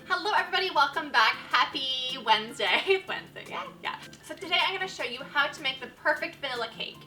Hello everybody, welcome back. Happy Wednesday. It's Wednesday, yeah. So today I'm going to show you how to make the perfect vanilla cake.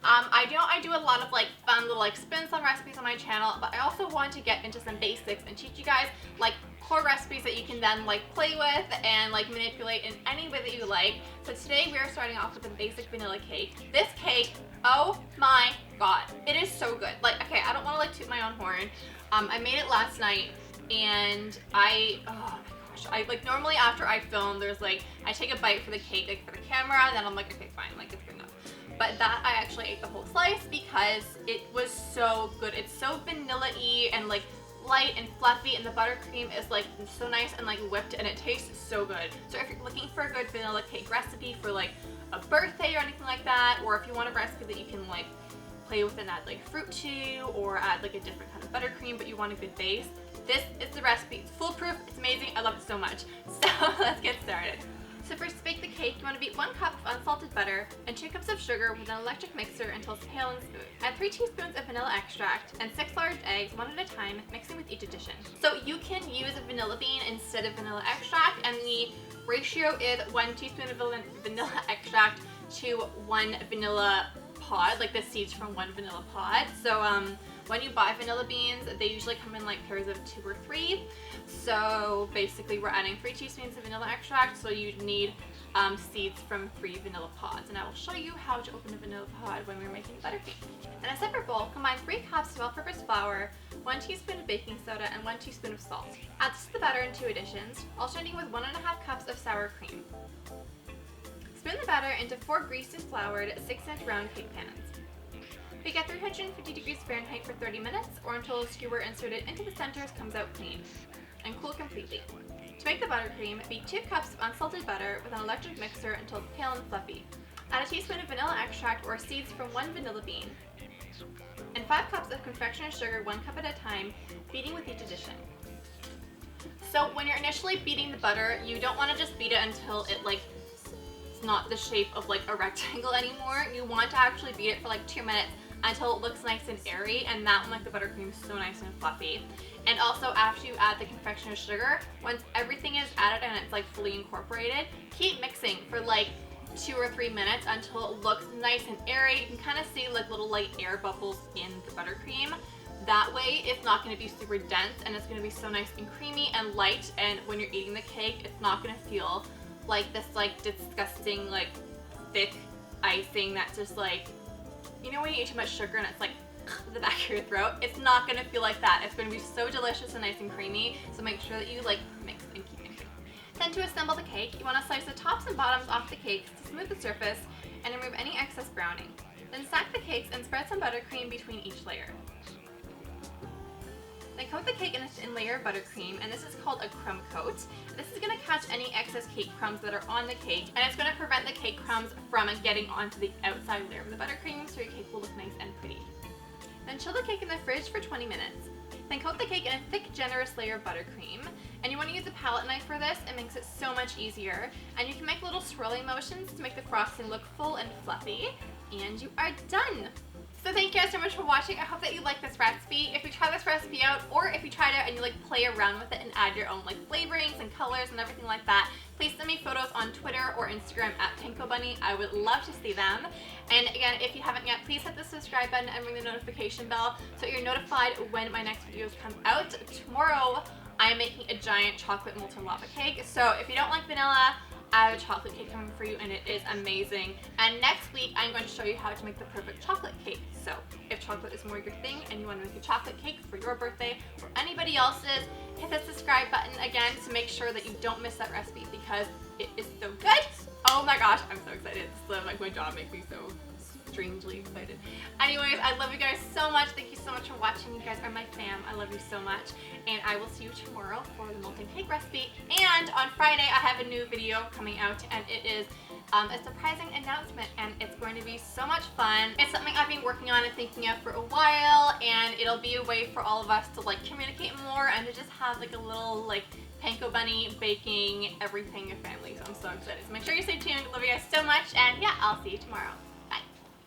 I do a lot of like fun little like spins on recipes on my channel, but I also want to get into some basics and teach you guys like core recipes that you can then like play with and like manipulate in any way that you like. So today we are starting off with a basic vanilla cake. This cake, oh my god, it is so good. Like, okay, I don't want to like toot my own horn. I made it last night and oh my gosh, I like normally after I film there's like I take a bite for the cake like for the camera and then I'm like, okay fine, like it's good enough. But that I actually ate the whole slice because it was so good. It's so vanilla-y and like light and fluffy, and the buttercream is like so nice and like whipped, and it tastes so good. So if you're looking for a good vanilla cake recipe for like a birthday or anything like that, or if you want a recipe that you can like play with and add like fruit to, or add like a different kind of buttercream but you want a good base, this is the recipe. It's foolproof, it's amazing, I love it so much. So let's get started. So first, to bake the cake, you want to beat 1 cup of unsalted butter and 2 cups of sugar with an electric mixer until it's pale and smooth. Add 3 teaspoons of vanilla extract and 6 large eggs, one at a time, mixing with each addition. So you can use a vanilla bean instead of vanilla extract, and the ratio is 1 teaspoon of vanilla extract to 1 vanilla pod, like the seeds from 1 vanilla pod. So when you buy vanilla beans, they usually come in like pairs of 2 or 3. So basically we're adding 3 teaspoons of vanilla extract, so you need seeds from 3 vanilla pods. And I will show you how to open a vanilla pod when we're making buttercream. In a separate bowl, combine 3 cups of all-purpose flour, 1 teaspoon of baking soda, and 1 teaspoon of salt. Add this to the batter in 2 additions, alternating with 1.5 cups of sour cream. Spoon the batter into 4 greased and floured 6-inch round cake pans. Bake at 350 degrees Fahrenheit for 30 minutes, or until a skewer inserted into the centers comes out clean, and cool completely. To make the buttercream, beat 2 cups of unsalted butter with an electric mixer until it's pale and fluffy. Add a teaspoon of vanilla extract or seeds from 1 vanilla bean, and 5 cups of confectioner sugar 1 cup at a time, beating with each addition. So when you're initially beating the butter, you don't want to just beat it until it like it's not the shape of like a rectangle anymore. You want to actually beat it for like 2 minutes until it looks nice and airy, and that will make the buttercream so nice and fluffy. And also after you add the confectioner sugar, once everything is added and it's like fully incorporated, keep mixing for like 2 or 3 minutes until it looks nice and airy. You can kind of see like little light air bubbles in the buttercream. That way it's not going to be super dense, and it's going to be so nice and creamy and light, and when you're eating the cake it's not going to feel like this like disgusting like thick icing that's just like, you know when you eat too much sugar and it's like the back of your throat? It's not going to feel like that. It's going to be so delicious and nice and creamy, so make sure that you like mix and keep mixing. Then to assemble the cake, you want to slice the tops and bottoms off the cakes to smooth the surface and remove any excess browning. Then stack the cakes and spread some buttercream between each layer. Then coat the cake in a thin layer of buttercream, and this is called a crumb coat. This is going to catch any excess cake crumbs that are on the cake, and it's going to prevent the cake crumbs from getting onto the outside layer of the buttercream, so your cake will look nice and pretty. Then chill the cake in the fridge for 20 minutes. Then coat the cake in a thick, generous layer of buttercream, and you want to use a palette knife for this. It makes it so much easier, and you can make little swirling motions to make the frosting look full and fluffy, and you are done! So thank you guys so much for watching. I hope that you like this recipe. If you try this recipe out, or if you tried it and you like play around with it and add your own like flavorings and colors and everything like that, please send me photos on Twitter or Instagram at pankobunny. I would love to see them. And again, if you haven't yet, please hit the subscribe button and ring the notification bell so you're notified when my next videos come out. Tomorrow, I am making a giant chocolate molten lava cake. So if you don't like vanilla, I have a chocolate cake coming for you, and it is amazing. And next week I'm going to show you how to make the perfect chocolate cake. So if chocolate is more your thing and you want to make a chocolate cake for your birthday or anybody else's, hit the subscribe button again to make sure that you don't miss that recipe, because it is so good. Oh my gosh, I'm so excited. Like my jaw makes me so strangely excited. Anyways, I love you guys so much. Thank you so much for watching. You guys are my fam. I love you so much. And I will see you tomorrow for the molten cake recipe. And on Friday, I have a new video coming out, and it is a surprising announcement, and it's going to be so much fun. It's something I've been working on and thinking of for a while, and it'll be a way for all of us to like communicate more and to just have like a little like pankobunny baking everything family. So I'm so excited. So make sure you stay tuned. Love you guys so much, and yeah, I'll see you tomorrow.